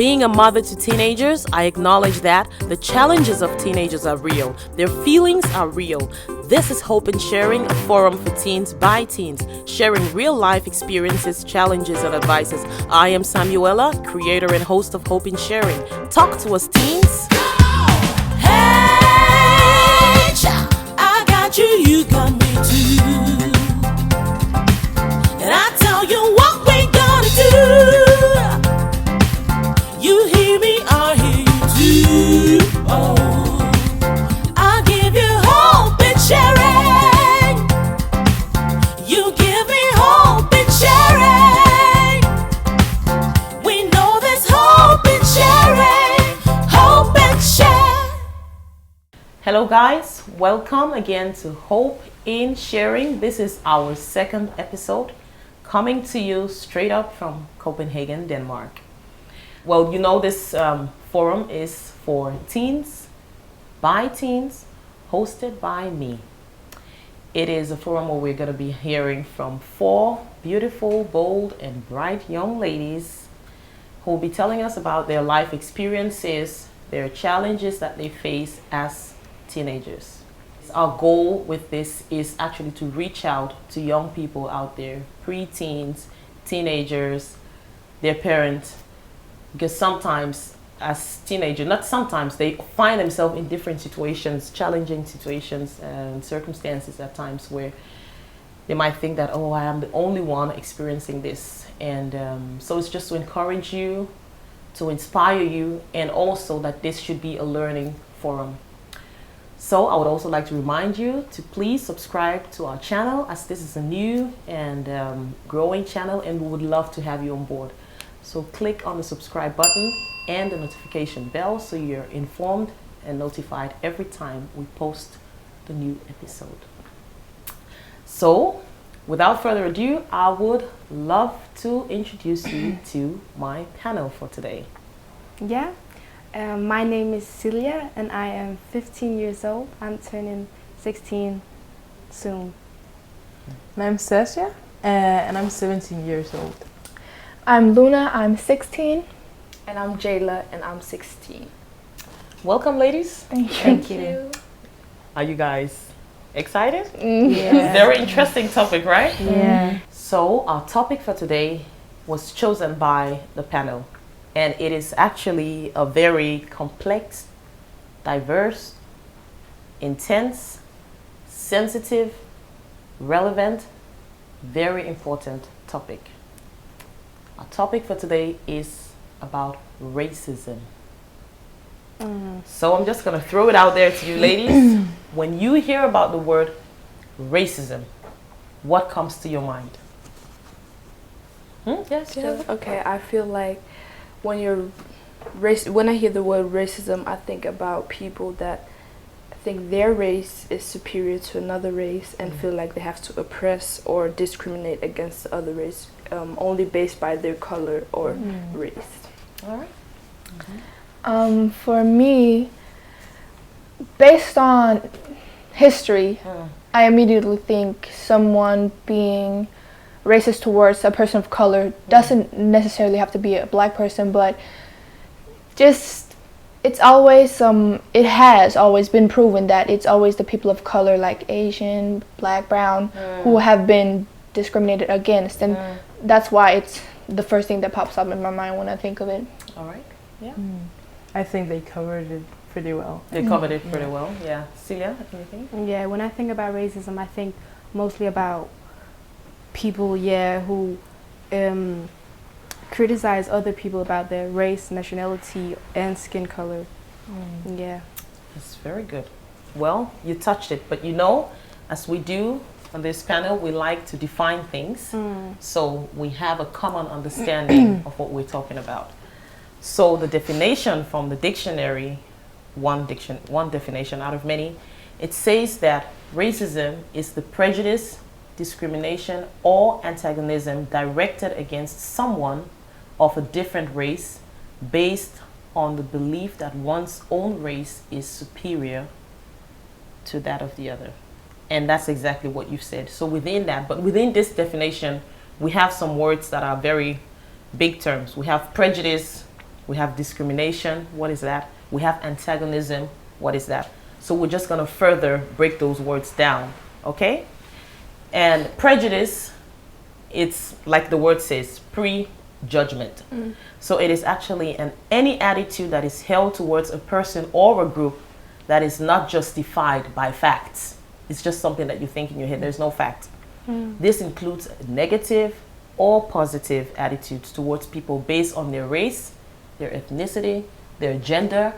Being a mother to teenagers, I acknowledge that the challenges of teenagers are real. Their feelings are real. This is Hope in Sharing, a forum for teens by teens, sharing real-life experiences, challenges, and advices. I am Samuela, creator and host of Hope in Sharing. Talk to us, teens. Hey, I got you, you got me too. And I tell you what we gonna do. You hear me, I hear you too. Oh, I give you hope and sharing. You give me hope and sharing. We know there's hope in sharing. Hope and share. Hello guys, welcome again to Hope in Sharing. This is our second episode coming to you straight up from Copenhagen, Denmark. Well, you know this forum is for teens, by teens, hosted by me. It is a forum where we're going to be hearing from 4 beautiful, bold, and bright young ladies who will be telling us about their life experiences, their challenges that they face as teenagers. Our goal with this is actually to reach out to young people out there, pre-teens, teenagers, their parents, because sometimes as teenagers, not sometimes, they find themselves in different situations, challenging situations and circumstances at times where they might think that, oh, I am the only one experiencing this. And so it's just to encourage you, to inspire you, and also that this should be a learning forum. So I would also like to remind you to please subscribe to our channel, as this is a new and growing channel, and we would love to have you on board. So click on the subscribe button and the notification bell so you're informed and notified every time we post the new episode. So without further ado, I would love to introduce you to my panel for today. Yeah, my name is Celia and I am 15 years old. I'm turning 16 soon. And I'm Sasha, and I'm 17 years old. I'm Luna, I'm 16. And I'm Jayla, and I'm 16. Welcome, ladies. Thank you. Are you guys excited? Yeah. Very interesting topic, right? Yeah. So our topic for today was chosen by the panel, and it is actually a very complex, diverse, intense, sensitive, relevant, very important topic. Our topic for today is about racism. So I'm just going to throw it out there to you ladies. When you hear about the word racism, what comes to your mind? Yes, Yeah. Okay, I feel like when I hear the word racism, I think about people that think their race is superior to another race and feel like they have to oppress or discriminate against the other race only based by their color or race. All right. For me, based on history, I immediately think someone being racist towards a person of color doesn't necessarily have to be a black person, but just it has always been proven that it's always the people of color, like Asian, black, brown, who have been discriminated against, and that's why it's the first thing that pops up in my mind when I think of it. All right. Yeah. I think they covered it pretty well. They covered it pretty well. Yeah. Celia, anything? Yeah, when I think about racism, I think mostly about people, who criticize other people about their race, nationality, and skin color. Yeah. That's very good. Well, you touched it, but you know, as we do on this panel, we like to define things so we have a common understanding of what we're talking about. So the definition from the dictionary, one definition out of many, it says that racism is the prejudice, discrimination, or antagonism directed against someone of a different race based on the belief that one's own race is superior to that of the other. And that's exactly what you said. So within that, but within this definition, we have some words that are very big terms. We have prejudice, We have discrimination. What is that? We have antagonism. What is that? So we're just going to further break those words down, okay? And prejudice, it's like the word says, prejudgment. So it is actually any attitude that is held towards a person or a group that is not justified by facts. It's just something that you think in your head. There's no fact. This includes negative or positive attitudes towards people based on their race, their ethnicity, their gender,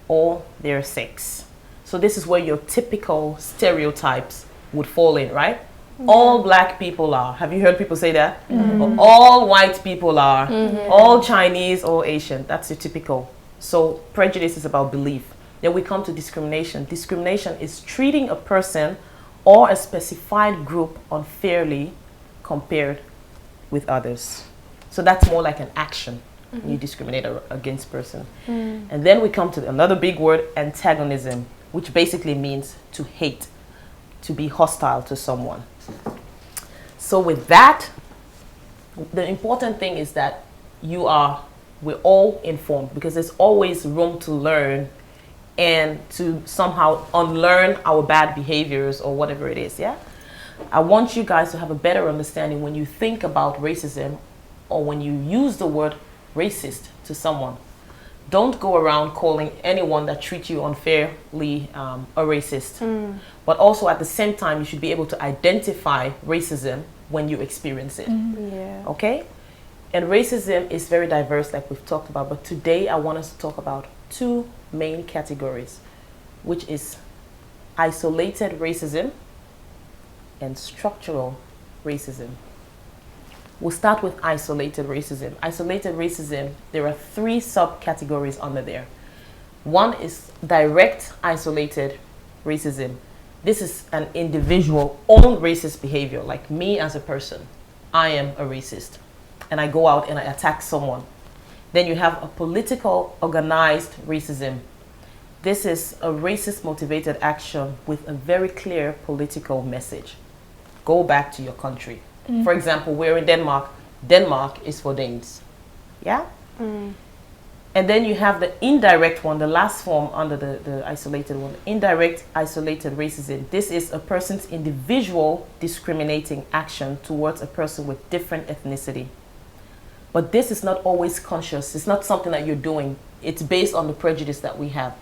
or their sex. So this is where your typical stereotypes would fall in, right? All black people are. Have you heard people say that? Or all white people are. All Chinese or Asian. That's your typical. So prejudice is about belief. Then we come to discrimination. Discrimination is treating a person or a specified group unfairly compared with others. So that's more like an action. You discriminate against person. And then we come to another big word, antagonism, which basically means to hate, to be hostile to someone. So with that, the important thing is that we're all informed, because there's always room to learn and to somehow unlearn our bad behaviors or whatever it is, yeah? I want you guys to have a better understanding when you think about racism or when you use the word racist to someone. Don't go around calling anyone that treats you unfairly a racist. But also at the same time, you should be able to identify racism when you experience it. Yeah. Okay? And racism is very diverse, like we've talked about. But today, I want us to talk about two main categories, which is isolated racism and structural racism. We'll start with isolated racism. Isolated racism, there are 3 subcategories under there. One is direct isolated racism. This is an individual own racist behavior, like me as a person. I am a racist, and I go out and I attack someone. Then you have a political organized racism. This is a racist motivated action with a very clear political message. Go back to your country. For example, we're in Denmark. Denmark is for Danes. Yeah? And then you have the indirect one, the last form under the isolated one. Indirect isolated racism. This is a person's individual discriminating action towards a person with different ethnicity. But this is not always conscious. It's not something that you're doing. It's based on the prejudice that we have.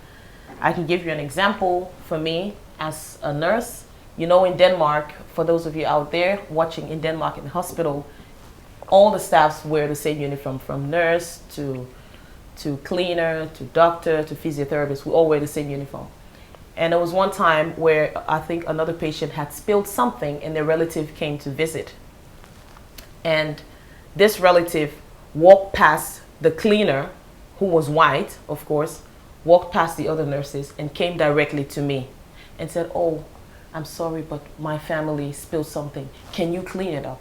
I can give you an example. For me, as a nurse, you know, in Denmark, for those of you out there watching, in Denmark in the hospital, all the staffs wear the same uniform, from nurse to cleaner, to doctor, to physiotherapist. We all wear the same uniform. And there was one time where I think another patient had spilled something and their relative came to visit. And this relative walked past the cleaner, who was white, of course, walked past the other nurses and came directly to me and said, "Oh, I'm sorry, but my family spilled something. Can you clean it up?"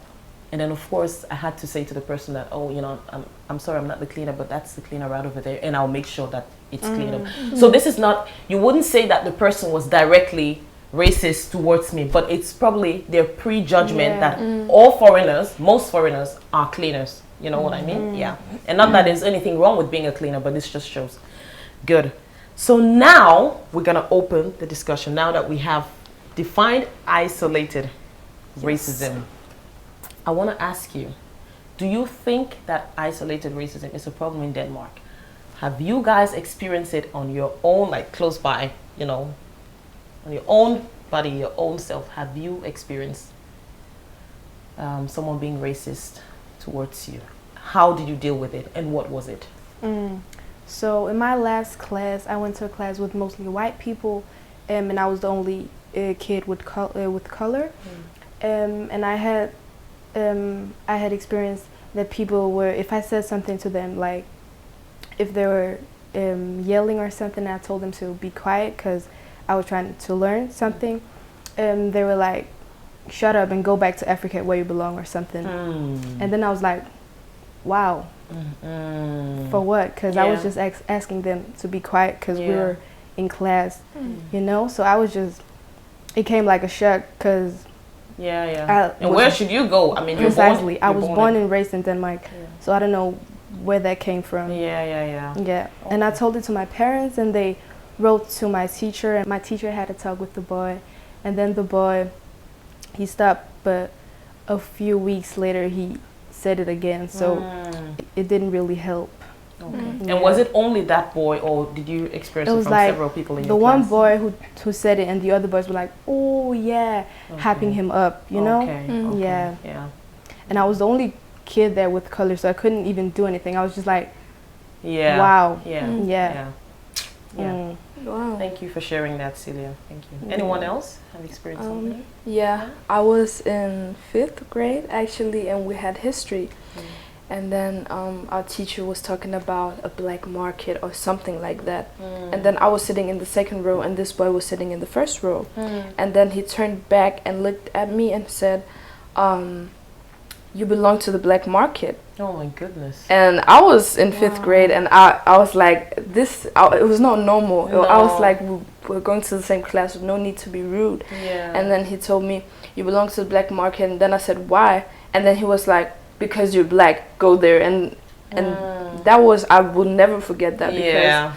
And then, of course, I had to say to the person that, "Oh, you know, I'm sorry, I'm not the cleaner, but that's the cleaner right over there, and I'll make sure that it's cleaned up." So this is not, you wouldn't say that the person was directly racist towards me, but it's probably their prejudgment that all foreigners, most foreigners, are cleaners. You know what I mean? Yeah. And not that there's anything wrong with being a cleaner, but this just shows. Good. So now we're going to open the discussion, now that we have defined isolated racism. I want to ask you, do you think that isolated racism is a problem in Denmark? Have you guys experienced it on your own, like close by, you know, on your own body, your own self? Have you experienced someone being racist towards you? How did you deal with it, and what was it? So in my last class, I went to a class with mostly white people, and I was the only kid with color. And I had experienced that people were, if I said something to them, like if they were yelling or something, I told them to be quiet because I was trying to learn something, they were like, "Shut up and go back to Africa where you belong," or something. And then I was like, wow, for what? Because I was just asking them to be quiet because we were in class, you know? So I was just, it came like a shock because and where should you go? I mean, precisely, I was born and raised in Denmark, so I don't know where that came from. Yeah. And I told it to my parents, and they wrote to my teacher, and my teacher had a talk with the boy, and then the boy, he stopped, but a few weeks later he said it again, so it didn't really help. Okay. And was it only that boy, or did you experience it was from like several people in the your one class? boy who said it, and the other boys were like, oh yeah, hyping him up, you know? Okay. Yeah. And I was the only kid there with color, so I couldn't even do anything. I was just like, wow. Yeah. Wow. Thank you for sharing that, Celia. Thank you. Anyone else have experienced something? Yeah, I was in 5th grade actually, and we had history. And then our teacher was talking about a black market or something like that. And then I was sitting in the 2nd row, and this boy was sitting in the 1st row. And then he turned back and looked at me and said, you belong to the black market. Oh my goodness. And I was in 5th grade, and I was like, it was not normal. No. I was like, we're going to the same class, no need to be rude. Yeah. And then he told me, you belong to the black market. And then I said, why? And then he was like, because you're black, go there. And that was, I will never forget that. Yeah.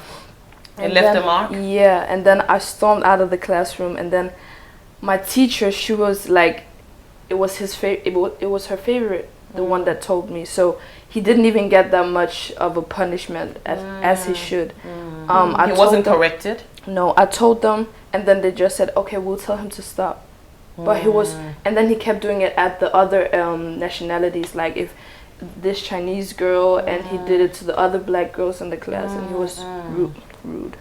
It left a mark? Yeah. And then I stormed out of the classroom, and then my teacher, she was like, it was her favorite, the one that told me. So he didn't even get that much of a punishment as he should. He wasn't corrected? No, I told them, and then they just said, okay, we'll tell him to stop. But he was, and then he kept doing it at the other nationalities, like if this Chinese girl, and he did it to the other black girls in the class, and he was rude.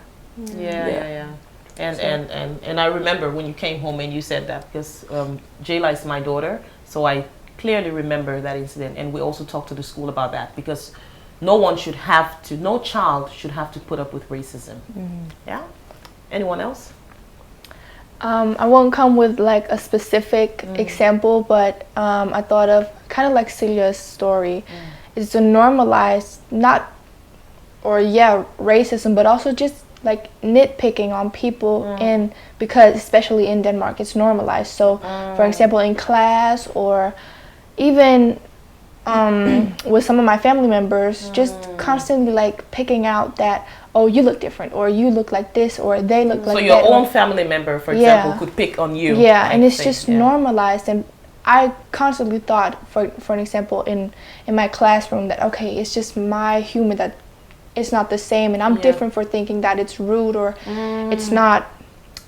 Yeah. And I remember when you came home and you said that, because Jayla is my daughter, so I clearly remember that incident, and we also talked to the school about that, because no child should have to put up with racism. Yeah. Anyone else? I won't come with like a specific example, but I thought of kind of like Celia's story, is to normalize racism, but also just like nitpicking on people because especially in Denmark it's normalized. So for example, in class, or even with some of my family members, just constantly like picking out that, oh, you look different, or you look like this, or they look like that. So your own family member, for example, could pick on you. Yeah, and it's just normalized. And I constantly thought, for an example, in my classroom, that okay, it's just my humor that it's not the same, and I'm different for thinking that it's rude or it's not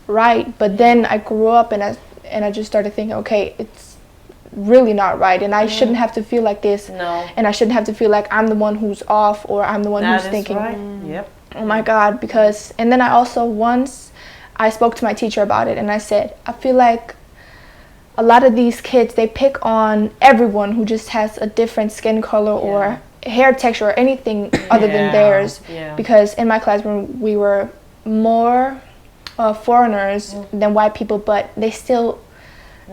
right. But then I grew up, and I just started thinking, okay, it's really not right, and I shouldn't have to feel like this. No. And I shouldn't have to feel like I'm the one who's off, or I'm the one who's thinking, right. Yep. oh my God, because, and then I also once, I spoke to my teacher about it, and I said, I feel like a lot of these kids, they pick on everyone who just has a different skin color or hair texture or anything other than theirs. Because in my classroom, we were more foreigners than white people, but they still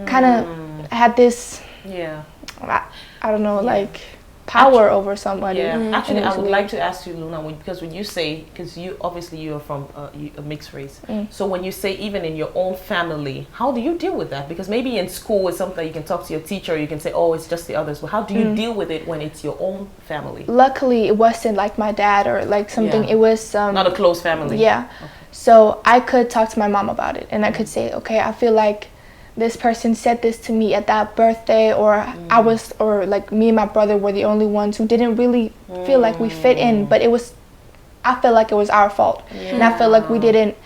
kind of had this, I don't know, like power over somebody. Actually, I would like to ask you, Luna, because when you say, because you obviously you are from a mixed race, so when you say even in your own family, how do you deal with that? Because maybe in school it's something you can talk to your teacher, you can say, oh, it's just the others. But how do you deal with it when it's your own family? Luckily, it wasn't like my dad or like something. It was not a close family. Yeah. Okay. So I could talk to my mom about it, and I could say, okay, I feel like this person said this to me at that birthday, or I was, or like me and my brother were the only ones who didn't really feel like we fit in, but I felt like it was our fault. And I felt like we didn't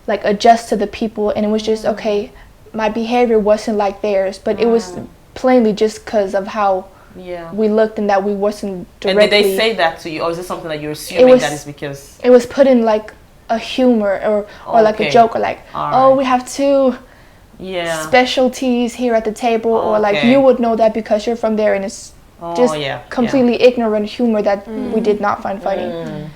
like adjust to the people, and it was just, okay, my behavior wasn't like theirs, but it was plainly just because of how we looked, and that we wasn't directly. And did they say that to you, or is it something that you're assuming that is because? It was put in like a humor or like a joke, or like, oh, we have two specialties here at the table, or like you would know that because you're from there, and it's just completely ignorant humor that we did not find funny.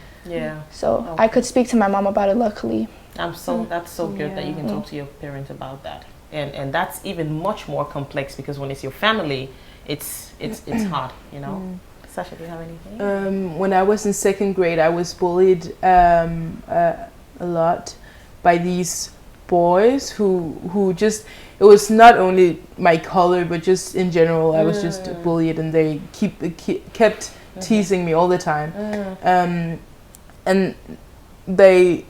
So I could speak to my mom about it, luckily. That's so good that you can talk to your parent about that, and that's even much more complex, because when it's your family, it's hard, you know. Sasha, do you have anything? When I was in 2nd grade, I was bullied a lot by these boys who just, it was not only my color, but just in general, I was just bullied, and they kept teasing me all the time. And they,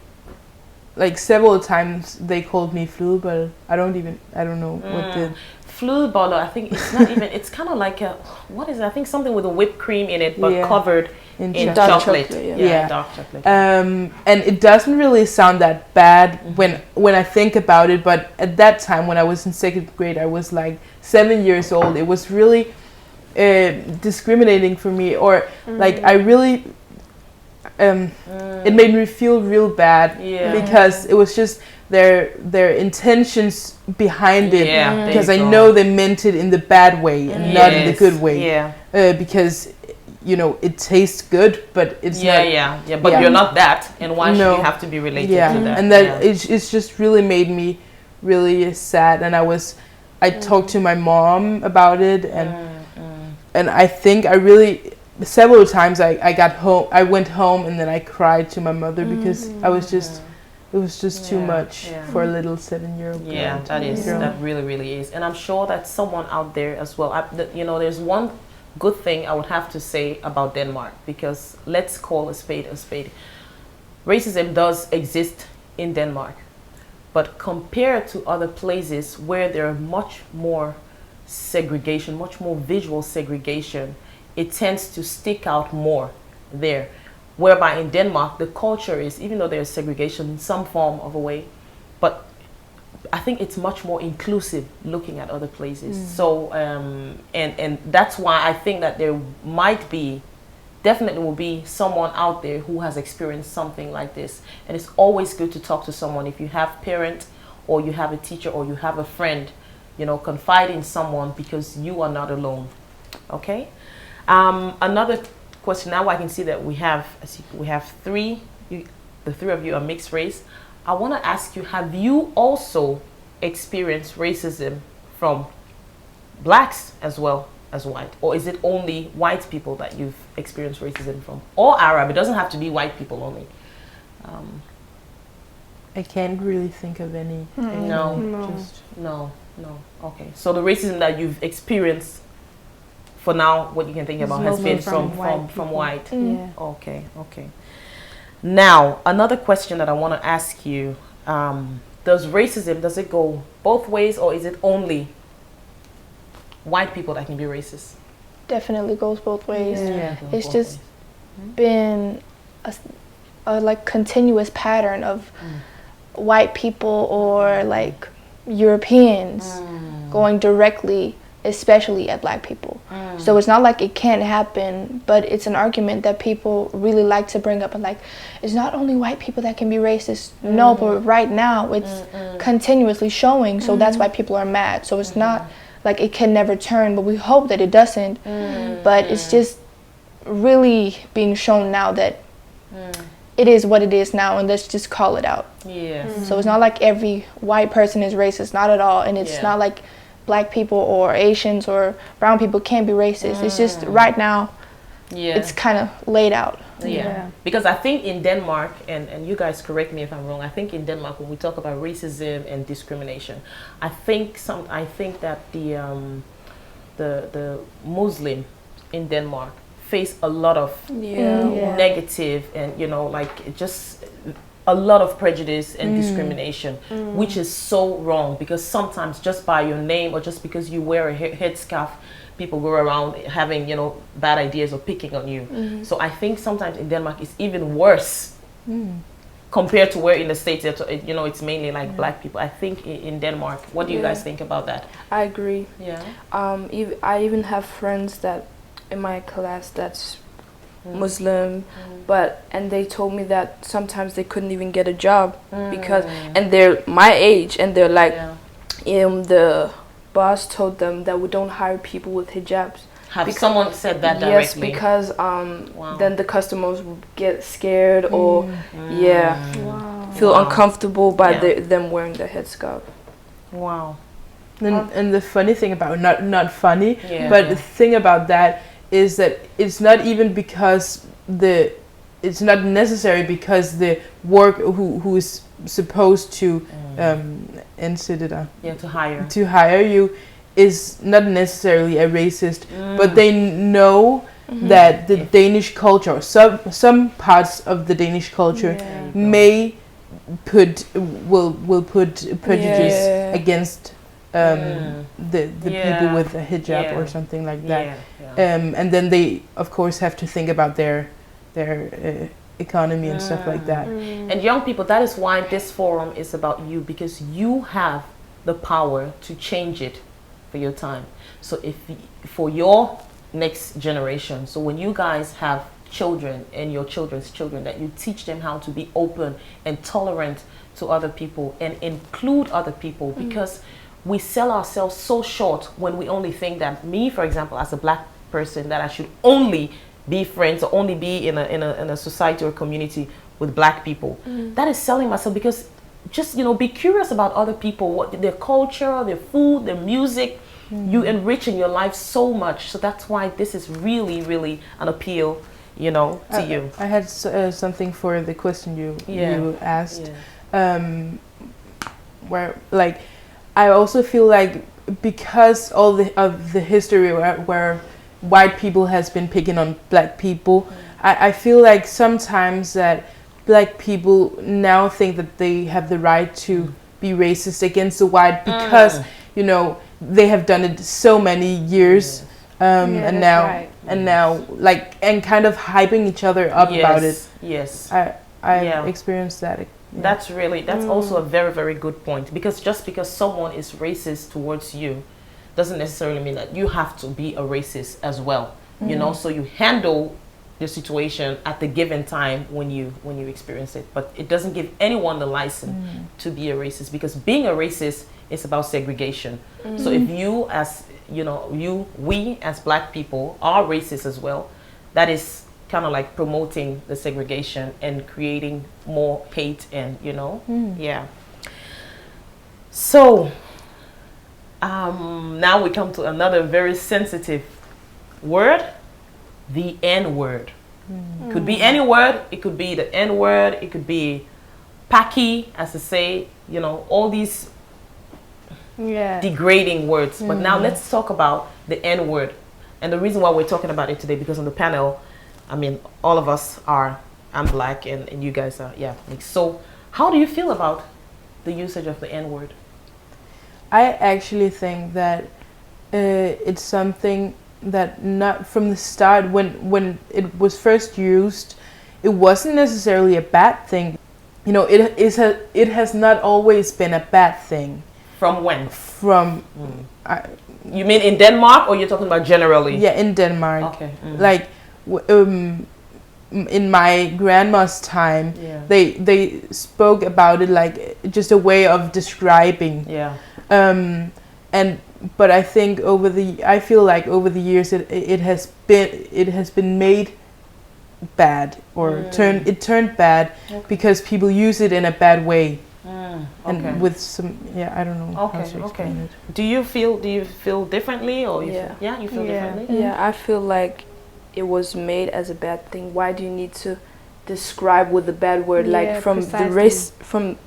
like, several times they called me fludebolle. I don't know what the fludebolle. I think it's not even. It's kind of like a, what is it? I think something with a whipped cream in it, but covered in dark chocolate. chocolate, Dark chocolate. And it doesn't really sound that bad when I think about it. But at that time, when I was in second grade, I was like 7 years old. It was really discriminating for me, or like I really. It made me feel real bad because it was just their intentions behind it, because I know they meant it in the bad way and not in the good way, because you know it tastes good, but it's not, but you're not that, and why should you have to be related to that? And that it's just really made me really sad, and I talked to my mom about it, and I think I really several times I went home and then I cried to my mother because it was just too much for a little 7-year-old girl. Yeah, that really, really is. And I'm sure that someone out there as well, you know, there's one good thing I would have to say about Denmark, because let's call a spade a spade. Racism does exist in Denmark, but compared to other places where there are much more segregation, much more visual segregation, it tends to stick out more there. Whereby in Denmark, the culture is, even though there's segregation in some form of a way, but I think it's much more inclusive looking at other places. So, and that's why I think that there might be, definitely will be someone out there who has experienced something like this. And it's always good to talk to someone. If you have parent, or you have a teacher, or you have a friend, you know, confide in someone, because you are not alone. Okay? Another question. Now I can see that we have three. The three of you are mixed race. I want to ask you: have you also experienced racism from blacks as well as white, or is it only white people that you've experienced racism from, or Arab? It doesn't have to be white people only. I can't really think of any. No. Okay, so the racism that you've experienced, for now, what you can think about has been from white. Okay. Now, another question that I want to ask you: does racism, does it go both ways, or is it only white people that can be racist? Definitely goes both ways. It's both just been a like continuous pattern of white people or like Europeans going directly, especially at black people. So it's not like it can't happen, but it's an argument that people really like to bring up, and like, it's not only white people that can be racist. No, but right now it's continuously showing, so that's why people are mad. So it's not like it can never turn, but we hope that it doesn't. But it's just really being shown now that it is what it is now, and let's just call it out. So it's not like every white person is racist, not at all, and it's not like black people or Asians or brown people can't be racist. It's just right now it's kind of laid out. Because I think in Denmark, and you guys correct me if I'm wrong, I think in Denmark when we talk about racism and discrimination, I think that the Muslim in Denmark face a lot of negative, and you know, like just a lot of prejudice and discrimination, which is so wrong, because sometimes just by your name or just because you wear a headscarf, people go around having, you know, bad ideas or picking on you. So I think sometimes in Denmark it's even worse compared to where in the States, you know, it's mainly like black people. I think in Denmark, what do you guys think about that? I agree. I even have friends that in my class that's Muslim, and they told me that sometimes they couldn't even get a job because, and they're my age, and they're like, the boss told them that we don't hire people with hijabs. Have someone said that directly? Yes, because then the customers will get scared or feel uncomfortable by them wearing the headscarf. Wow. And the funny thing about not funny, but the thing about that is that it's not even because it's not necessary because the work who is supposed to to hire you is not necessarily a racist, but they know that the Danish culture, some parts of the Danish culture may will put prejudice against the people with a hijab or something like that. And then they of course have to think about their economy and stuff like that. And young people, that is why this forum is about you, because you have the power to change it for your time. So for your next generation, so when you guys have children and your children's children, that you teach them how to be open and tolerant to other people and include other people, because we sell ourselves so short when we only think that me, for example, as a black person, that I should only be friends or only be in a society or community with black people. That is selling myself, because just, be curious about other people, what their culture, their food, their music. You enrich in your life so much. So that's why this is really, really an appeal, to you. I had something for the question you asked. Where, like, I also feel like because all of the history where white people has been picking on black people, I feel like sometimes that black people now think that they have the right to be racist against the white because they have done it so many years, and now like, and kind of hyping each other up about it. Yes, I experienced that. That's also a very, very good point, because just because someone is racist towards you doesn't necessarily mean that you have to be a racist as well. So you handle the situation at the given time when you experience it, but it doesn't give anyone the license to be a racist, because being a racist is about segregation. So if you as we as black people are racist as well, that is kind of like promoting the segregation and creating more hate and so now we come to another very sensitive word, the N-word. Could be any word. It could be the N-word. It could be Paki, as to say, all these degrading words. But now let's talk about the N-word. And the reason why we're talking about it today, because on the panel, I mean, all of us I'm black and you guys are, mixed. So how do you feel about the usage of the N-word? I actually think that it's something that not from the start, when it was first used, it wasn't necessarily a bad thing. It has not always been a bad thing. From when? You mean in Denmark, or you're talking about generally? Yeah, in Denmark. Okay. Like in my grandma's time, they spoke about it like just a way of describing. But I think I feel like over the years it has been made bad, or turned bad because people use it in a bad way. And with some I don't know how to explain it. Do you feel differently, or you feel differently? I feel like it was made as a bad thing. Why do you need to describe with a bad word, like from precisely. The race, from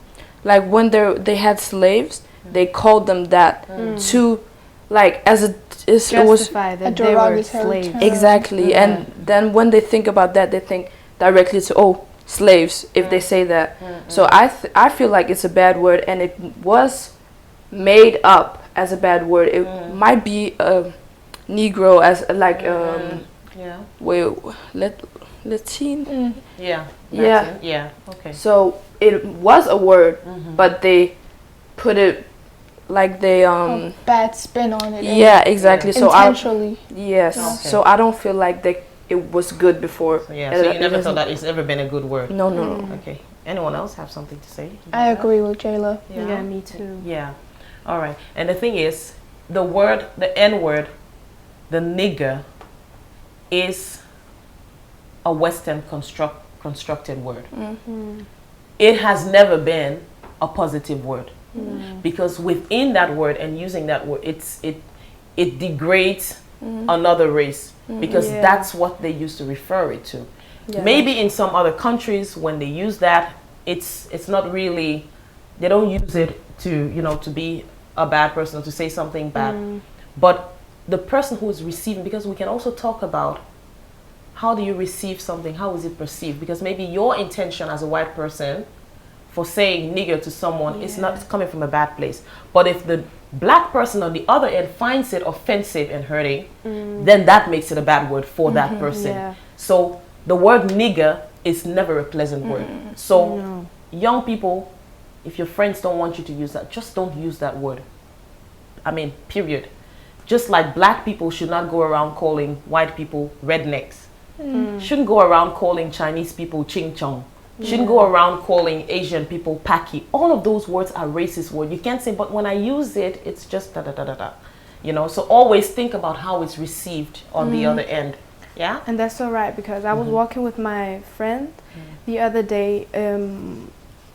like when they had slaves, they called them that to like as a justify that they were slaves. Exactly. And then when they think about that, they think directly to slaves if they say that. So I feel like it's a bad word, and it was made up as a bad word. It might be a Negro as like Latin. Okay. So it was a word, but they put it like they a bad spin on it. Exactly. So intentionally. So I don't feel like it was good before. So you never thought that it's ever been a good word? No. Okay. Anyone else have something to say? I agree with Jayla. Yeah, me too. Yeah. All right. And the thing is, the word, the N-word, the nigger, is a Western constructed word. It has never been a positive word, because within that word and using that word, it degrades another race, because that's what they used to refer it to. Maybe in some other countries, when they use that, it's not really, they don't use it to be a bad person or to say something bad, but the person who is receiving, because we can also talk about how do you receive something? How is it perceived? Because maybe your intention as a white person for saying nigger to someone is not, it's coming from a bad place. But if the black person on the other end finds it offensive and hurting, then that makes it a bad word for that person. Yeah. So the word nigger is never a pleasant word. So young people, if your friends don't want you to use that, just don't use that word. I mean, period. Just like black people should not go around calling white people rednecks. Shouldn't go around calling Chinese people ching chong. Shouldn't go around calling Asian people paki. All of those words are racist words. You can't say, but when I use it, it's just da da da da da. You know, so always think about how it's received on the other end. Yeah? And that's so right, because I was walking with my friend the other day, and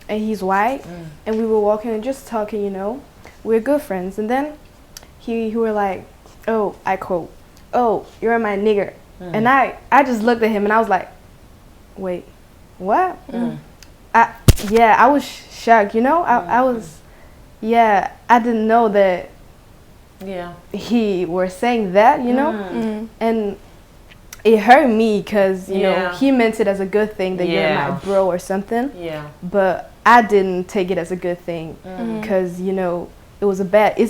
he's white, and we were walking and just talking, you know. We're good friends. And then he were like, oh, I quote, oh, you're my nigger. And I just looked at him and I was like, wait, what? I was shocked, you know. I was, I didn't know that he were saying that, you know. And it hurt me because, you know, he meant it as a good thing that you're my bro or something. But I didn't take it as a good thing because, you know, it's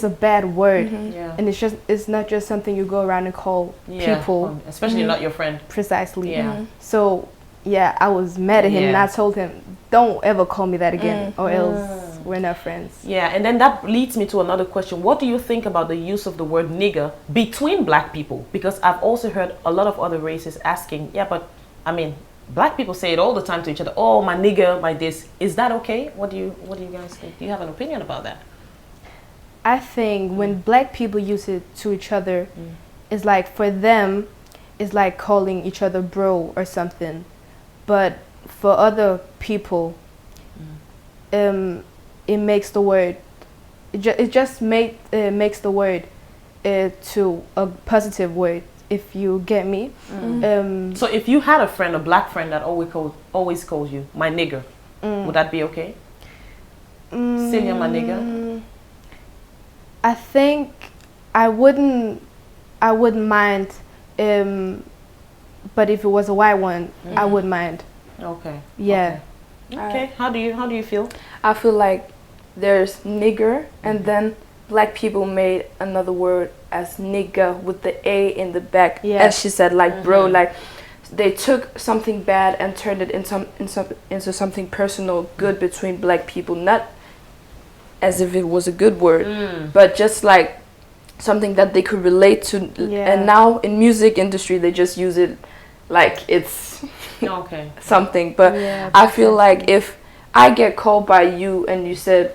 a bad word. And it's not just something you go around and call people. Especially not your friend. Precisely. So, I was mad at him and I told him, don't ever call me that again or else we're not friends. Yeah, and then that leads me to another question. What do you think about the use of the word nigger between black people? Because I've also heard a lot of other races asking, but I mean, black people say it all the time to each other. Oh, my nigger, my this. Is that okay? What do you guys think? Do you have an opinion about that? I think when black people use it to each other, it's like for them, it's like calling each other bro or something. But for other people, it makes the word, makes the word to a positive word, if you get me. So if you had a friend, a black friend that always calls you my nigger, would that be okay? Celia, my nigger? I think I wouldn't mind, but if it was a white one, I wouldn't mind. Okay. Yeah. Okay. How do you feel? I feel like there's nigger, and then black people made another word as nigga with the A in the back. As she said, like bro, like they took something bad and turned it into something personal, good between black people, not as if it was a good word, but just like something that they could relate to. And now in music industry, they just use it like it's something. But I feel like if I get called by you and you said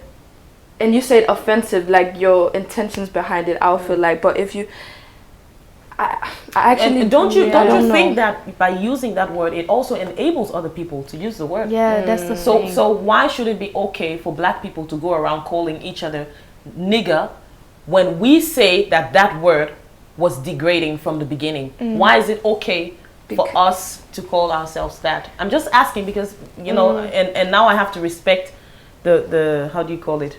offensive, like your intentions behind it, I'll feel like. But if you, I actually and don't you think that by using that word, it also enables other people to use the word? Yeah, that's the thing. So why should it be okay for black people to go around calling each other nigger when we say that word was degrading from the beginning? Why is it okay for us to call ourselves that? I'm just asking because, you know, and now I have to respect the how do you call it?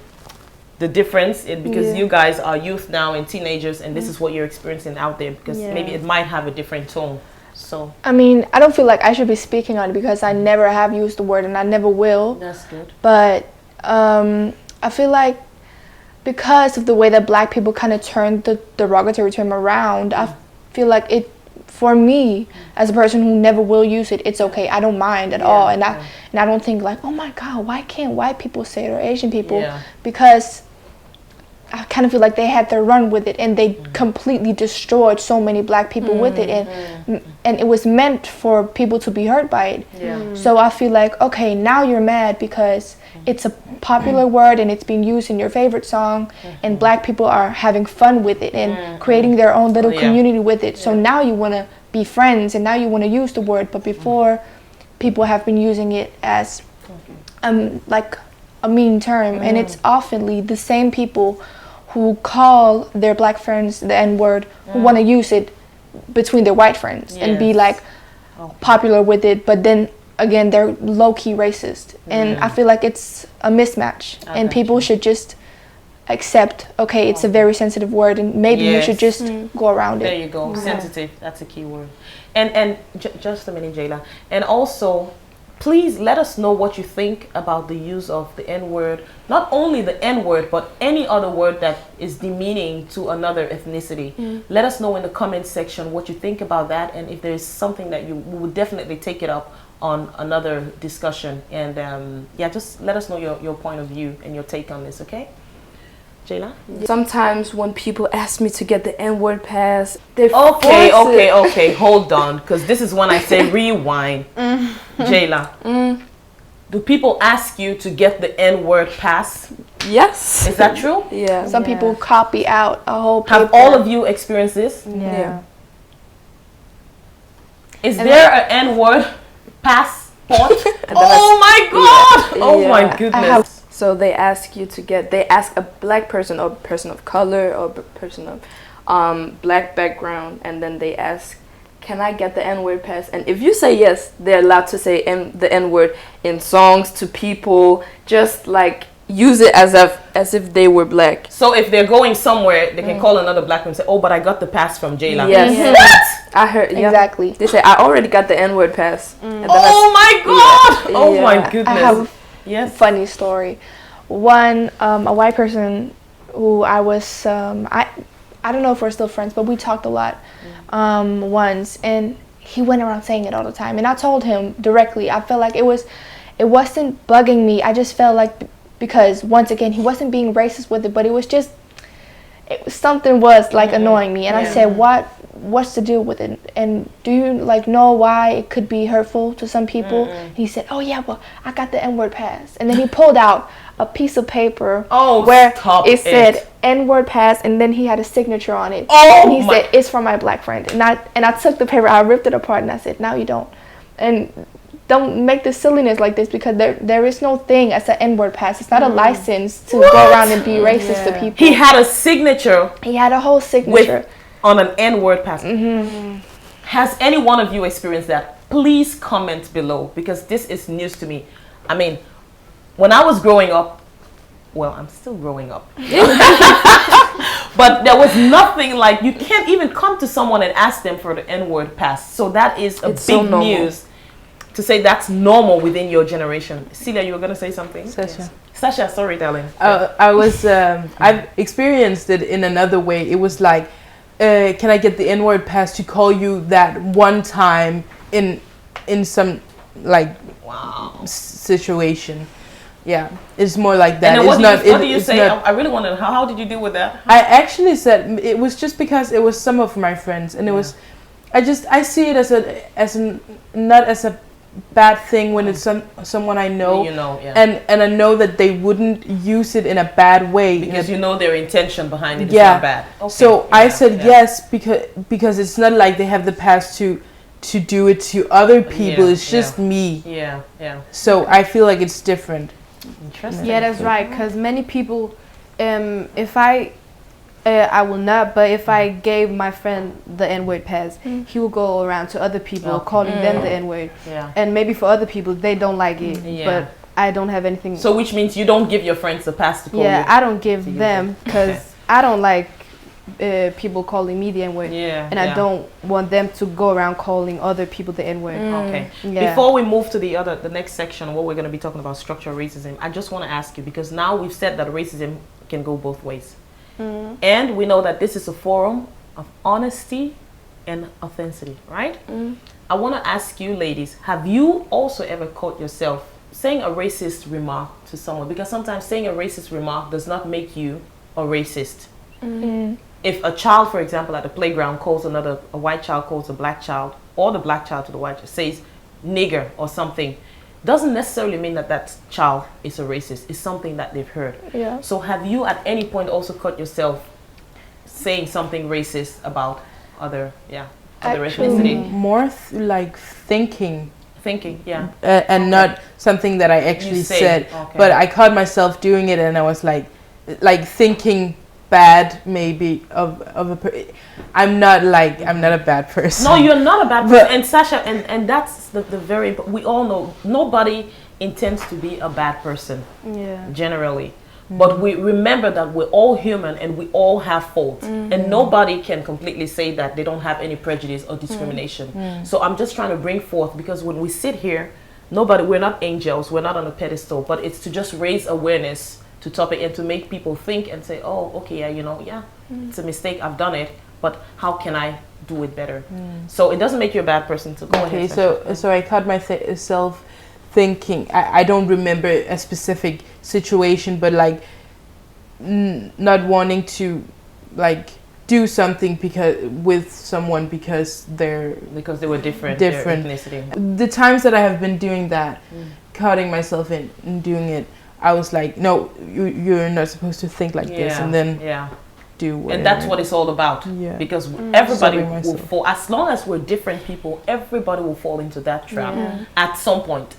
The difference, because you guys are youth now and teenagers, and this is what you're experiencing out there, because maybe it might have a different tone. So I mean, I don't feel like I should be speaking on it because I never have used the word and I never will. That's good. But I feel like because of the way that black people kind of turned the derogatory term around, I feel like it, for me as a person who never will use it, it's okay. I don't mind at all, and I don't think like, oh my God, why can't white people say it or Asian people? Because I kind of feel like they had their run with it and they completely destroyed so many black people with it, and it was meant for people to be hurt by it. So I feel like, okay, now you're mad because it's a popular word and it's being used in your favorite song, and black people are having fun with it and creating their own little community with it. So now you want to be friends and now you want to use the word, but before people have been using it as like a mean term, and it's oftenly the same people who call their black friends the N-word who want to use it between their white friends and be like popular with it, but then again they're low-key racist. And I feel like it's a mismatch, and people should just accept, okay, it's a very sensitive word, and maybe you should just go around There it. you go. Sensitive. That's a key word. And just a minute, Jayla. And also, please let us know what you think about the use of the N-word. Not only the N-word, but any other word that is demeaning to another ethnicity. Let us know in the comment section what you think about that, and if there's something that we would definitely take it up on another discussion. And yeah, just let us know your point of view and your take on this, okay? Jayla? Sometimes when people ask me to get the N-word pass, they Okay, hold on, because this is when I say rewind. Jayla, do people ask you to get the N-word pass? Yes. Is that true? Yeah. Some people copy out a whole paper. Have all of you experienced this? Yeah. Is there an N-word passport? Oh my God! Oh my goodness. So they ask a black person or person of color or person of black background, and then they ask, can I get the N-word pass? And if you say yes, they're allowed to say the N-word in songs to people, just like use it as if they were black. So if they're going somewhere, they can call another black person and say, oh, but I got the pass from Jayla. Yes. I heard, Exactly. They say, I already got the N-word pass. And then Oh my God! Yeah. Oh my Yeah. goodness. I have Yes. funny story. One, a white person who I was, I don't know if we're still friends, but we talked a lot once, and he went around saying it all the time. And I told him directly, I felt like it wasn't bugging me. I just felt like, because once again, he wasn't being racist with it, but it was just, something was like annoying me. And I said, what's the deal with it? And do you like know why it could be hurtful to some people? And he said, oh yeah, well, I got the N-word pass. And then he pulled out a piece of paper where it said N-word pass, and then he had a signature on it. And he said, it's from my black friend. And I took the paper, I ripped it apart, and I said, now you don't. And don't make the silliness like this, because there is no thing as an N-word pass. It's not a license to go around and be racist to people. He had a signature. He had a whole signature on an N-word pass. Has any one of you experienced that? Please comment below, because this is news to me. I mean, when I was growing up, well, I'm still growing up. But there was nothing like, you can't even come to someone and ask them for the N-word pass. So that is a big news to say that's normal within your generation. Celia, you were going to say something? Sasha, sorry, darling. I've experienced it in another way. It was like, can I get the N-word pass to call you that one time in some like situation? Yeah, it's more like that. And then what do you say? I really want to know, how did you deal with that? I actually said it was just because it was some of my friends, and it was, I see it as not as a bad thing when it's someone I know, and I know that they wouldn't use it in a bad way, because you know their intention behind it is not bad. Okay. So I said yes, because it's not like they have the past to do it to other people. It's just me. So I feel like it's different. Interesting. Yeah, that's right. Because many people, if I will not, but if I gave my friend the N-word pass, he will go around to other people calling them the N-word. And maybe for other people, they don't like it, but I don't have anything. So which means you don't give your friends the pass to call you? Yeah, I don't give them, because I don't like people calling me the N-word, and I don't want them to go around calling other people the N-word. Okay. Before we move to the next section, what we're going to be talking about, structural racism, I just want to ask you, because now we've said that racism can go both ways. And we know that this is a forum of honesty and authenticity, right? I want to ask you, ladies, have you also ever caught yourself saying a racist remark to someone? Because sometimes saying a racist remark does not make you a racist. If a child, for example, at the playground calls a white child calls a black child, or the black child to the white child says nigger or something, doesn't necessarily mean that child is a racist. It's something that they've heard. So have you at any point also caught yourself saying something racist about other ethnicity? More like thinking, and not something that I actually said. But I caught myself doing it, and I was like thinking bad maybe of I'm not a bad person. No, you're not a bad person. And Sasha, and that's the we all know nobody intends to be a bad person generally, But we remember that we're all human and we all have faults. And nobody can completely say that they don't have any prejudice or discrimination. So I'm just trying to bring forth, because when we sit here, we're not angels, we're not on a pedestal, but it's to just raise awareness to topic and to make people think and say, oh, okay, it's a mistake, I've done it, but how can I do it better? So it doesn't make you a bad person to go ahead. So I caught myself thinking, I don't remember a specific situation, but like not wanting to like do something with someone because they were different their ethnicity. The times that I have been doing that, cutting myself in and doing it, I was like, no, you're not supposed to think like this, and then do whatever. And that's what it's all about. Because everybody will fall, as long as we're different people, everybody will fall into that trap at some point.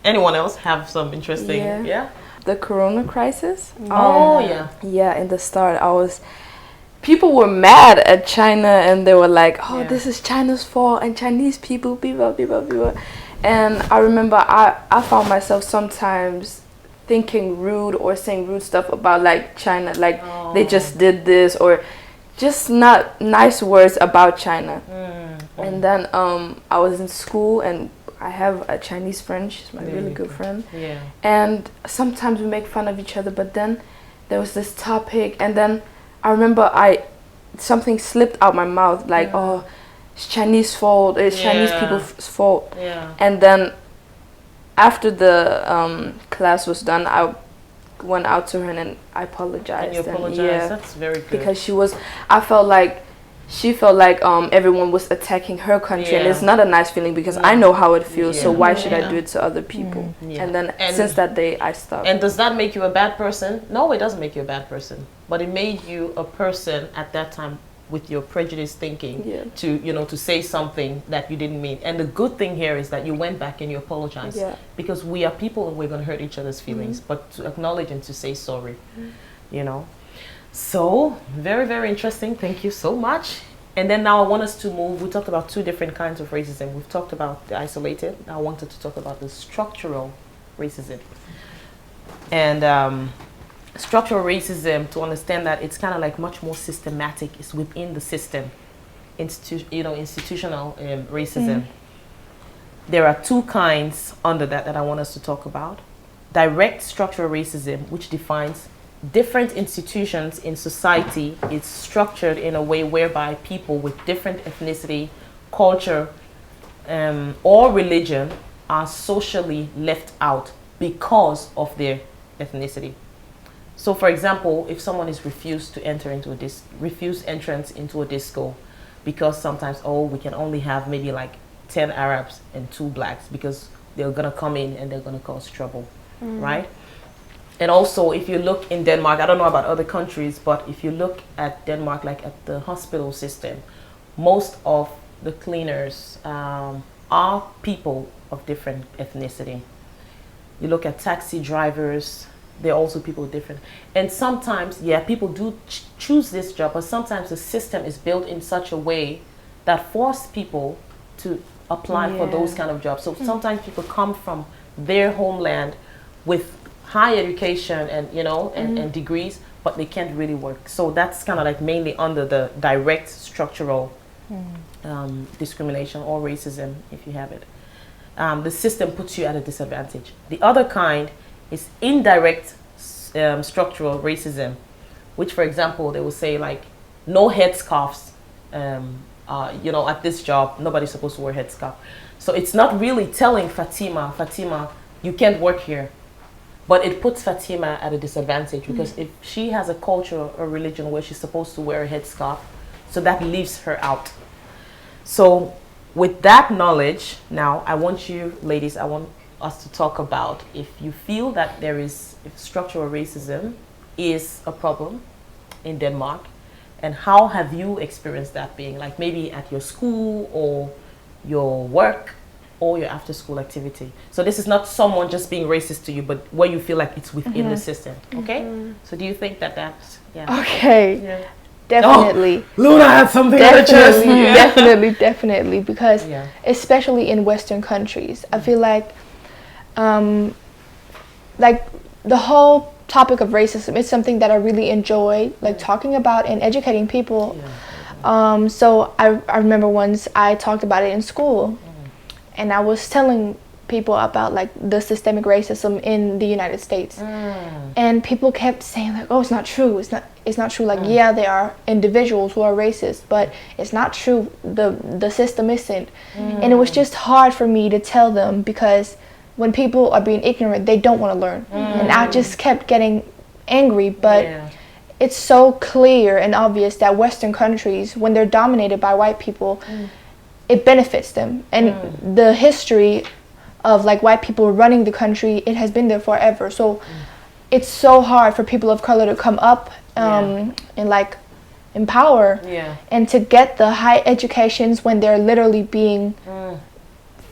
Anyone else have some interesting? The Corona crisis. In the start, people were mad at China, and they were like, this is China's fault, and Chinese people, blah. And I remember I found myself sometimes thinking rude or saying rude stuff about like China, like they just did this, or just not nice words about China. And then I was in school, and I have a Chinese friend, she's my really good friend, and sometimes we make fun of each other, but then there was this topic, and then I remember something slipped out my mouth, like it's Chinese fault, it's Chinese people's fault. And then after the class was done, I went out to her and I apologized. And you apologized? That's very good. Because she felt like everyone was attacking her country, and it's not a nice feeling, because I know how it feels, so why should I do it to other people? And then since that day I stopped. And does that make you a bad person? No, it doesn't make you a bad person, but it made you a person at that time with your prejudice thinking to say something that you didn't mean. And the good thing here is that you went back and you apologized, because we are people and we're going to hurt each other's feelings, but to acknowledge and to say sorry, So, very, very interesting. Thank you so much. And then now I want us to move. We talked about two different kinds of racism. We've talked about the isolated. Now I wanted to talk about the structural racism. And structural racism, to understand that it's kind of like much more systematic. It's within the system. Institutional racism. There are two kinds under that I want us to talk about. Direct structural racism, which defines different institutions in society. It's structured in a way whereby people with different ethnicity, culture, or religion are socially left out because of their ethnicity. So, for example, if someone is refused entrance into a disco, because sometimes we can only have maybe like 10 Arabs and 2 blacks, because they're gonna come in and they're gonna cause trouble, right? And also, if you look in Denmark, I don't know about other countries, but if you look at Denmark, like at the hospital system, most of the cleaners are people of different ethnicity. You look at taxi drivers, they're also people different. And sometimes, people do choose this job, but sometimes the system is built in such a way that force people to apply for those kind of jobs. So sometimes people come from their homeland with high education and and degrees, but they can't really work. So that's kind of like mainly under the direct structural discrimination or racism, if you have it. The system puts you at a disadvantage. The other kind is indirect structural racism, which, for example, they will say like no headscarves. At this job, nobody's supposed to wear headscarf. So it's not really telling Fatima, you can't work here. But it puts Fatima at a disadvantage, because if she has a culture or religion where she's supposed to wear a headscarf, so that leaves her out. So with that knowledge, now I want you ladies, I want us to talk about if you feel that if structural racism is a problem in Denmark, and how have you experienced that being, like maybe at your school or your work or your after school activity. So this is not someone just being racist to you, but where you feel like it's within the system. Okay? So do you think that's Okay. Definitely. Luna had something on her chest. Definitely, because especially in Western countries, I feel like the whole topic of racism is something that I really enjoy like talking about and educating people. So I remember once I talked about it in school, and I was telling people about like the systemic racism in the United States, and people kept saying like, oh, it's not true, it's not true, like yeah, there are individuals who are racist, but it's not true, the system isn't. And it was just hard for me to tell them, because when people are being ignorant, they don't want to learn. And I just kept getting angry, but it's so clear and obvious that Western countries, when they're dominated by white people, it benefits them. And the history of like white people running the country, it has been there forever. So it's so hard for people of color to come up and like empower and to get the high educations when they're literally being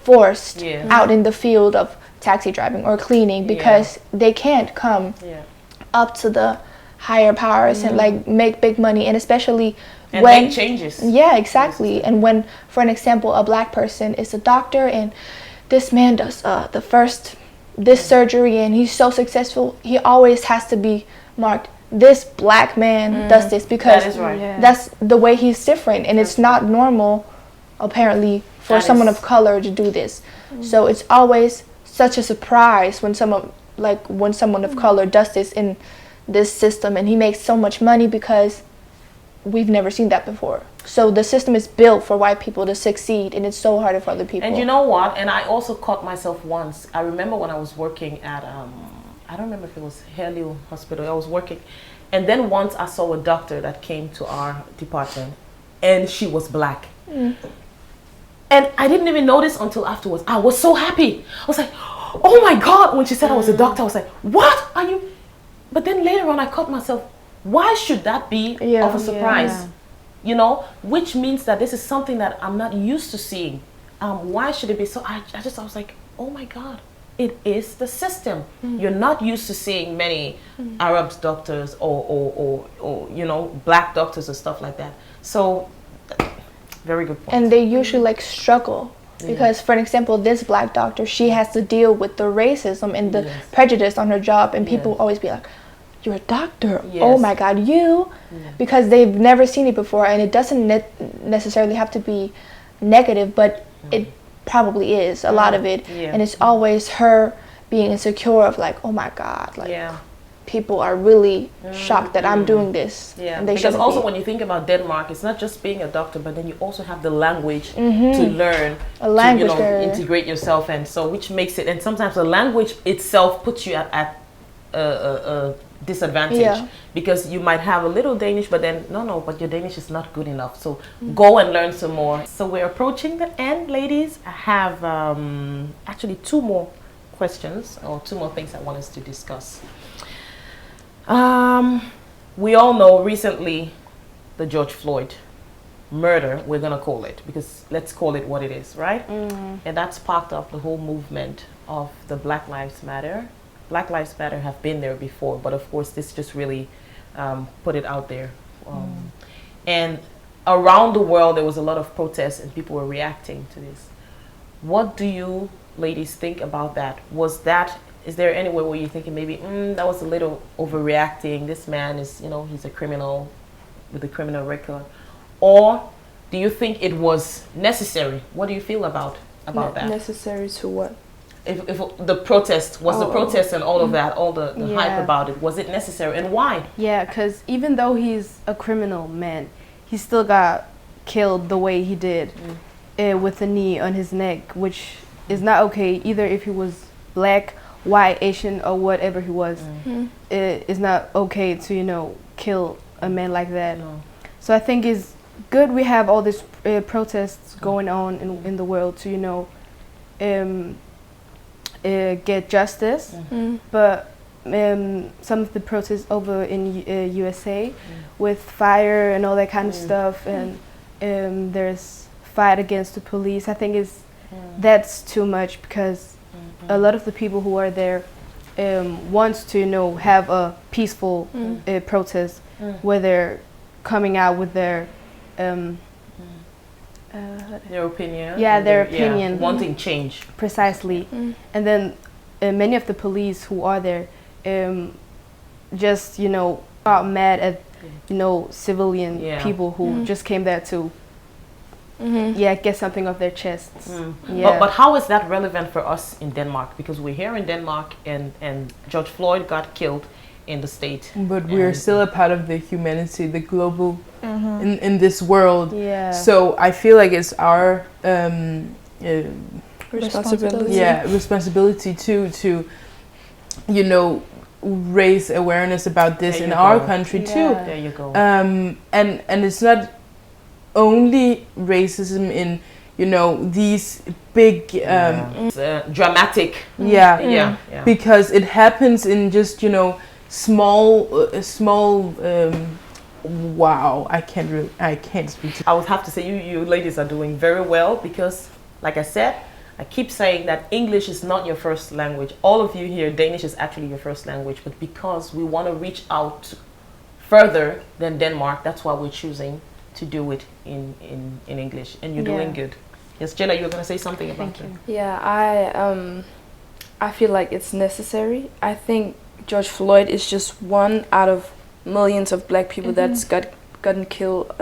forced out in the field of taxi driving or cleaning, because they can't come up to the higher powers and like make big money, and especially and when make changes. Yeah, exactly. And when, for an example, a black person is a doctor and this man does this surgery and he's so successful, he always has to be marked, this black man does this, because that is right. That's the way he's different, and it's not normal apparently for someone of color to do this. So it's always such a surprise when someone of color does this in this system, and he makes so much money, because we've never seen that before. So the system is built for white people to succeed, and it's so hard for other people. And you know what? And I also caught myself once. I remember when I was working at, I don't remember if it was Helio Hospital. I was working. And then once I saw a doctor that came to our department, and she was black. And I didn't even notice until afterwards. I was so happy. I was like, oh my God. When she said I was a doctor, I was like, what are you? But then later on, I caught myself, why should that be of a surprise? You know, which means that this is something that I'm not used to seeing. Why should it be so? I was like, oh my God, it is the system. You're not used to seeing many Arab doctors or you know, black doctors or stuff like that. So, very good point. And they usually like struggle. Because, for an example, this black doctor, she has to deal with the racism and the prejudice on her job, and people always be like, you're a doctor, oh my God, you, because they've never seen it before, and it doesn't necessarily have to be negative, but it probably is a lot of it, and it's always her being insecure of like, oh my God, like people are really shocked that I'm doing this. And they because also when you think about Denmark, it's not just being a doctor, but then you also have the language to learn, a language to, you know, integrate yourself, and so which makes it, and sometimes the language itself puts you at a disadvantage, because you might have a little Danish, but then but your Danish is not good enough, so go and learn some more. So we're approaching the end, ladies. I have actually two more questions, or two more things I want us to discuss. We all know recently the George Floyd murder, we're gonna call it, because let's call it what it is, right? And that sparked off the whole movement of the Black Lives Matter. Black Lives Matter have been there before, but of course this just really put it out there. And around the world there was a lot of protests and people were reacting to this. What do you ladies think about that? Is there any way where you're thinking maybe that was a little overreacting, this man is, you know, he's a criminal with a criminal record? Or do you think it was necessary? What do you feel about that? Necessary to what? If the protest was the protest and all of that, all the hype about it, was it necessary, and why? Yeah, because even though he's a criminal man, he still got killed the way he did, with a knee on his neck, which is not okay. Either if he was black, white, Asian, or whatever he was, it is not okay to, you know, kill a man like that. So I think it's good we have all these protests going on in the world to, you know, get justice, but some of the protests over in USA with fire and all that kind of stuff, and there's fight against the police. I think that's too much, because a lot of the people who are there wants to, you know, have a peaceful protest where they're coming out with their opinion. Their opinion. Wanting change. Precisely. And then many of the police who are there just got mad at civilian Yeah. people who just came there to get something off their chests. But how is that relevant for us in Denmark? Because we're here in Denmark, and George Floyd got killed in the state. But we're still a part of the humanity, the global, in this world. Yeah. So I feel like it's our Responsibility. responsibility to raise awareness about this There in you our go. country Yeah. too. There you go. And it's not only racism in these big It's, dramatic. yeah because it happens in just small wow, I can't speak to I would have to say you ladies are doing very well, because like I said, I keep saying that English is not your first language. All of you here, Danish is actually your first language, but because we want to reach out further than Denmark, that's why we're choosing to do it in English, and you're doing good. Yes, Jenna, you were going to say something about Thank you. Yeah, I feel like it's necessary. I think George Floyd is just one out of millions of black people that's gotten killed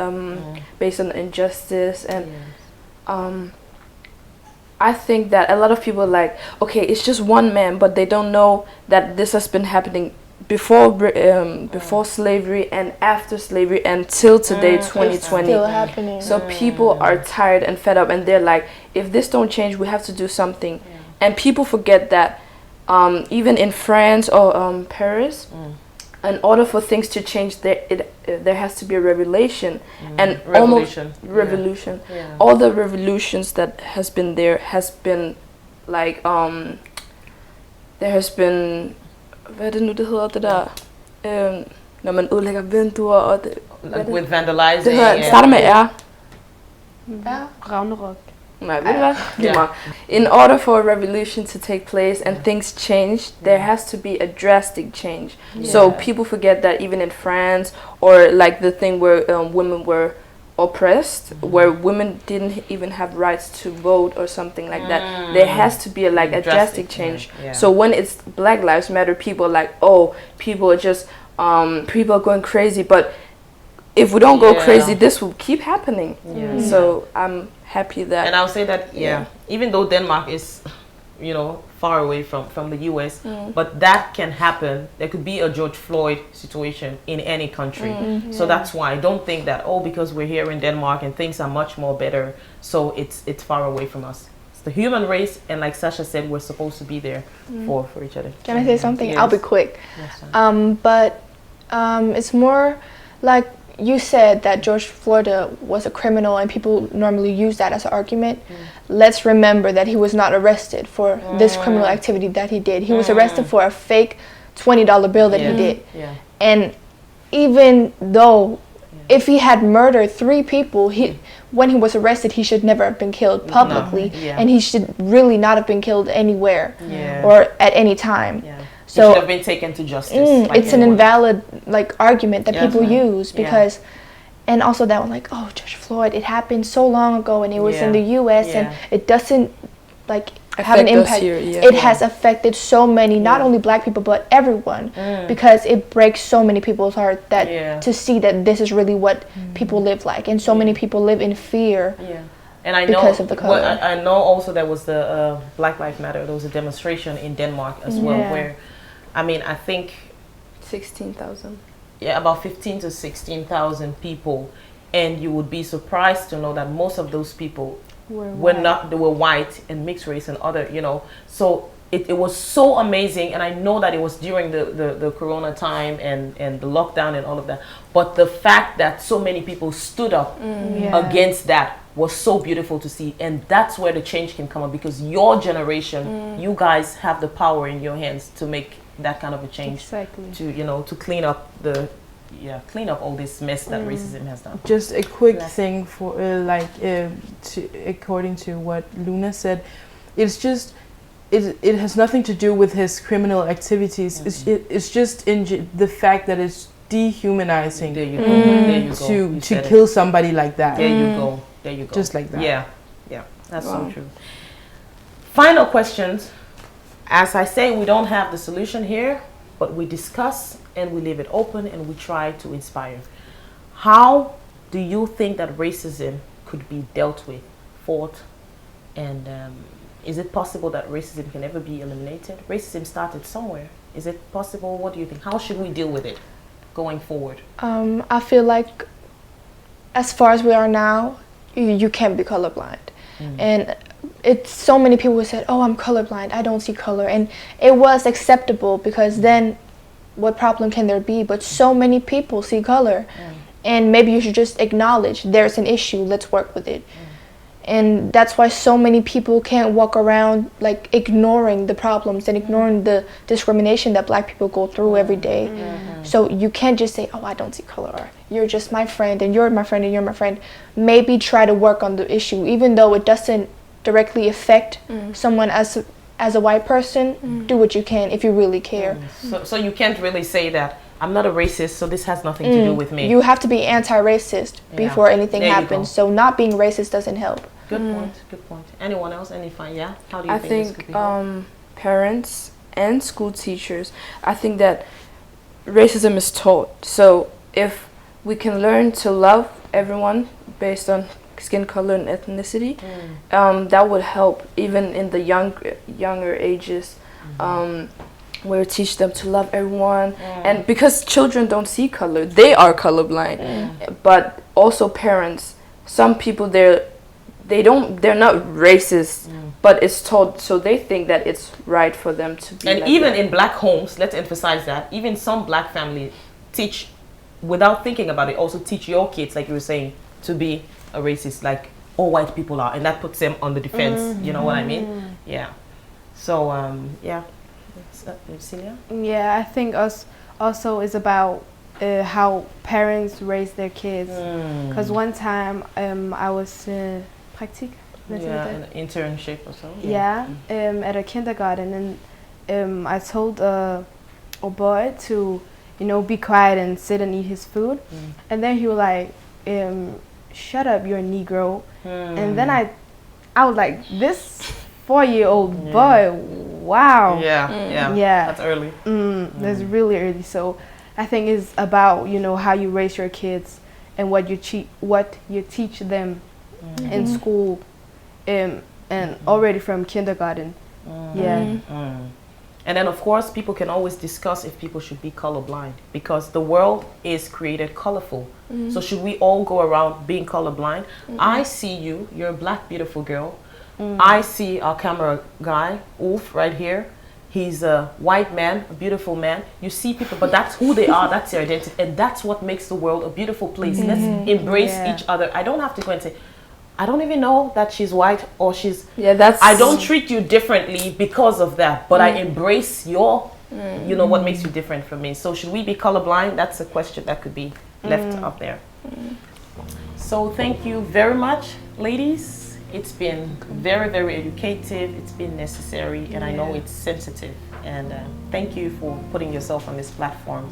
based on injustice, and I think that a lot of people are like, okay, it's just one man, but they don't know that this has been happening before slavery and after slavery until today, 2020. Still happening. So people are tired and fed up, and they're like, if this don't change, we have to do something. And people forget that even in France or Paris, in order for things to change, there has to be a revolution. And revolution. Yeah. All the revolutions that has been there has been like there has been, hvad er det nu det hedder det der når man ødelægger vinduer og det, Like with vandalizing. det hedder, starter med R. Ragnarok. Nej, ved du hvad? Lige Yeah. meget. In order for a revolution to take place and things change, there has to be a drastic change. So people forget that even in France, or like the thing where women were oppressed, where women didn't even have rights to vote or something like that, there has to be a drastic change. Yeah. So when it's Black Lives Matter, people are like, oh, people are just people are going crazy, but if we don't go crazy, this will keep happening. So I'm happy that. And I'll say that, even though Denmark is, far away from the US, but that can happen. There could be a George Floyd situation in any country. So that's why I don't think that, because we're here in Denmark and things are much more better, so it's far away from us. It's the human race, and like Sasha said, we're supposed to be there for each other. Can I say something? Yes. I'll be quick. Yes, But it's more like you said that George Floyd was a criminal, and people normally use that as an argument. Let's remember that he was not arrested for this criminal activity that he did. He was arrested for a fake $20 bill that he did. Yeah. And even though if he had murdered 3 people, when he was arrested, he should never have been killed publicly, and he should really not have been killed anywhere or at any time. Yeah. So He should have been taken to justice. Like it's an anyone. invalid argument that people use, Yeah. because and also that one, like, oh, George Floyd, it happened so long ago, and it was in the US, and it doesn't have an impact here, it has affected so many, not only black people but everyone, because it breaks so many people's heart that to see that this is really what people live like, and so many people live in fear. And I because know, of the color. I know also there was the Black Lives Matter. There was a demonstration in Denmark as well, where, I think 16,000. Yeah, about 15 to 16,000 people, and you would be surprised to know that most of those people they were white and mixed race and other, so it was so amazing. And I know that it was during the Corona time and the lockdown and all of that, but the fact that so many people stood up against that was so beautiful to see. And that's where the change can come up, because your generation, you guys have the power in your hands to make that kind of a change, to clean up clean up all this mess that racism has done. Just a quick thing for according to what Luna said, it's just it has nothing to do with his criminal activities. It's just the fact that it's dehumanizing. There you go. There you go. To kill somebody like that. There you go. There you go. Just like that. Yeah, that's so true. Final questions. As I say, we don't have the solution here, but we discuss and we leave it open and we try to inspire. How do you think that racism could be dealt with, fought, and is it possible that racism can ever be eliminated? Racism started somewhere. Is it possible? What do you think? How should we deal with it going forward? I feel like as far as we are now, you can't be colorblind. And it's so many people who said, oh, I'm colorblind, I don't see color. And it was acceptable because then what problem can there be? But so many people see color. And maybe you should just acknowledge there's an issue, let's work with it. And that's why so many people can't walk around like ignoring the problems and ignoring the discrimination that black people go through every day. So you can't just say, oh, I don't see color, or you're just my friend and you're my friend and you're my friend. Maybe try to work on the issue, even though it doesn't directly affect someone as a white person. Do what you can if you really care. So you can't really say that I'm not a racist, so this has nothing to do with me. You have to be anti-racist before anything There you happens. go. So not being racist doesn't help. Good point. Good point. Anyone else? Any fine? Yeah. How do you I think this think could be helped? parents and school teachers, I think that racism is taught. So if we can learn to love everyone based on skin color and ethnicity, that would help even in the younger ages. Where teach them to love everyone, and because children don't see color, they are colorblind. But also parents, some people they're not racist, but it's taught, so they think that it's right for them to be. And like even that. in black homes, let's emphasize that. Even some black families teach, without thinking about it, also teach your kids, like you were saying, to be a racist, like all white people are, and that puts them on the defense. You know what I mean? Yeah. So yeah. Celia? Yeah, I think us also is about how parents raise their kids. Because one time I was pratique. Yeah, an internship or so. Yeah, at a kindergarten, and I told a boy to, be quiet and sit and eat his food, and then he was like, "Shut up, you're a Negro," and then I was like, this 4-year-old boy, wow. Yeah. That's early. That's really early. So I think it's about how you raise your kids and what you teach them in school, and already from kindergarten. And then of course people can always discuss if people should be colorblind, because the world is created colorful. So should we all go around being colorblind? I see you, you're a black beautiful girl. I see our camera guy, Ulf, right here. He's a white man, a beautiful man. You see people, but that's who they are, that's their identity, and that's what makes the world a beautiful place. Let's embrace each other. I don't have to go and say, I don't even know that she's white or she's... I don't treat you differently because of that, but I embrace your, what makes you different from me. So should we be colorblind? That's a question that could be left up there. So thank you very much, ladies. It's been very, very educative. It's been necessary, and I know it's sensitive. And thank you for putting yourself on this platform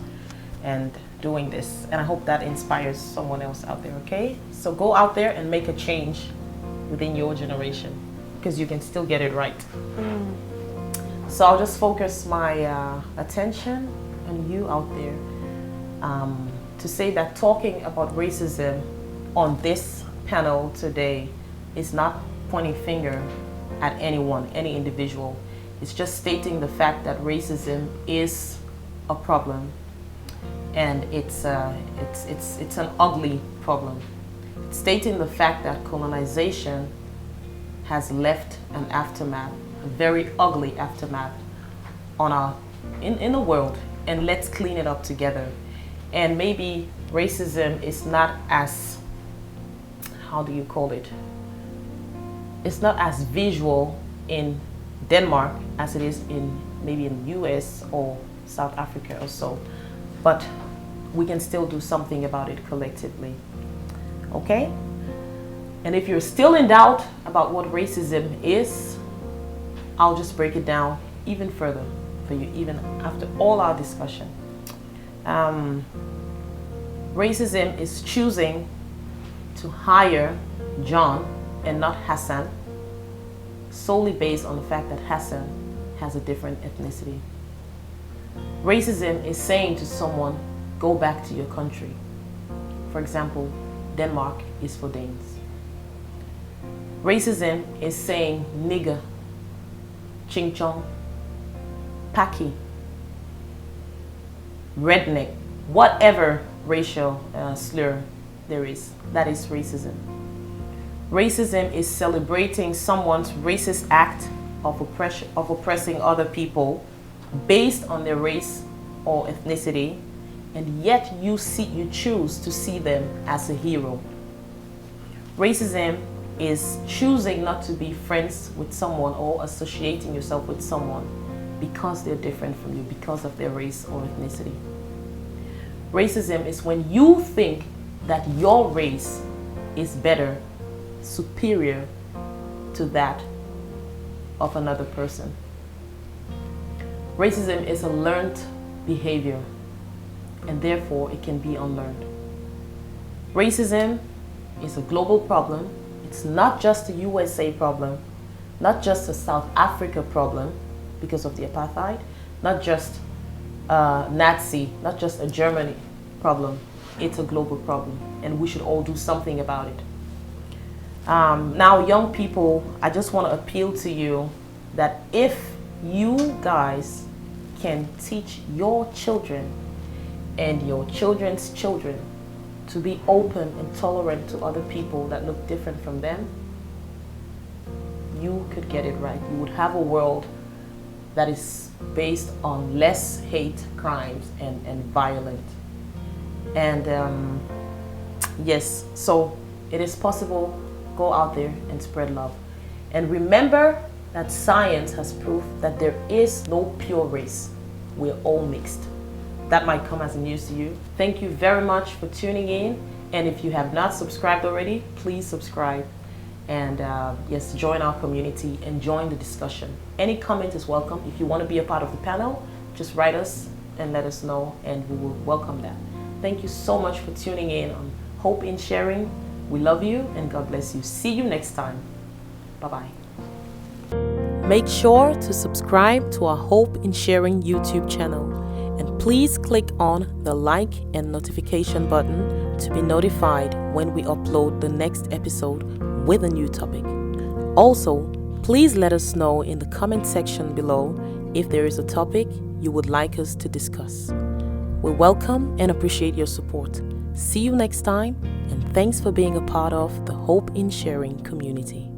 and doing this. And I hope that inspires someone else out there, okay? So go out there and make a change within your generation, because you can still get it right. So I'll just focus my attention on you out there to say that talking about racism on this panel today is not pointing finger at anyone, any individual. It's just stating the fact that racism is a problem, and it's an ugly problem. It's stating the fact that colonization has left an aftermath, a very ugly aftermath on in the world, and let's clean it up together. And maybe racism is not as, how do you call it? It's not as visual in Denmark as it is maybe in the US or South Africa or so, but we can still do something about it collectively, okay? And if you're still in doubt about what racism is, I'll just break it down even further for you, even after all our discussion. Racism is choosing to hire John and not Hassan, solely based on the fact that Hassan has a different ethnicity. Racism is saying to someone, go back to your country. For example, Denmark is for Danes. Racism is saying nigger, ching chong, paki, redneck, whatever racial slur there is. That is racism. Racism is celebrating someone's racist act of oppressing other people based on their race or ethnicity, and yet you choose to see them as a hero. Racism is choosing not to be friends with someone or associating yourself with someone because they're different from you, because of their race or ethnicity. Racism is when you think that your race is better, superior to that of another person. Racism is a learned behavior, and therefore it can be unlearned. Racism is a global problem. It's not just a USA problem, not just a South Africa problem because of the apartheid, not just Nazi, not just a Germany problem. It's a global problem, and we should all do something about it. Now, young people, I just want to appeal to you that if you guys can teach your children and your children's children to be open and tolerant to other people that look different from them, you could get it right. You would have a world that is based on less hate crimes and violence. And yes, so it is possible. Go out there and spread love. And remember that science has proved that there is no pure race. We're all mixed. That might come as a news to you. Thank you very much for tuning in. And if you have not subscribed already, please subscribe. And yes, join our community and join the discussion. Any comment is welcome. If you want to be a part of the panel, just write us and let us know, and we will welcome that. Thank you so much for tuning in on Hope in Sharing. We love you and God bless you. See you next time. Bye-bye. Make sure to subscribe to our Hope in Sharing YouTube channel, and please click on the like and notification button to be notified when we upload the next episode with a new topic. Also, please let us know in the comment section below if there is a topic you would like us to discuss. We welcome and appreciate your support. See you next time, and thanks for being a part of the Hope in Sharing community.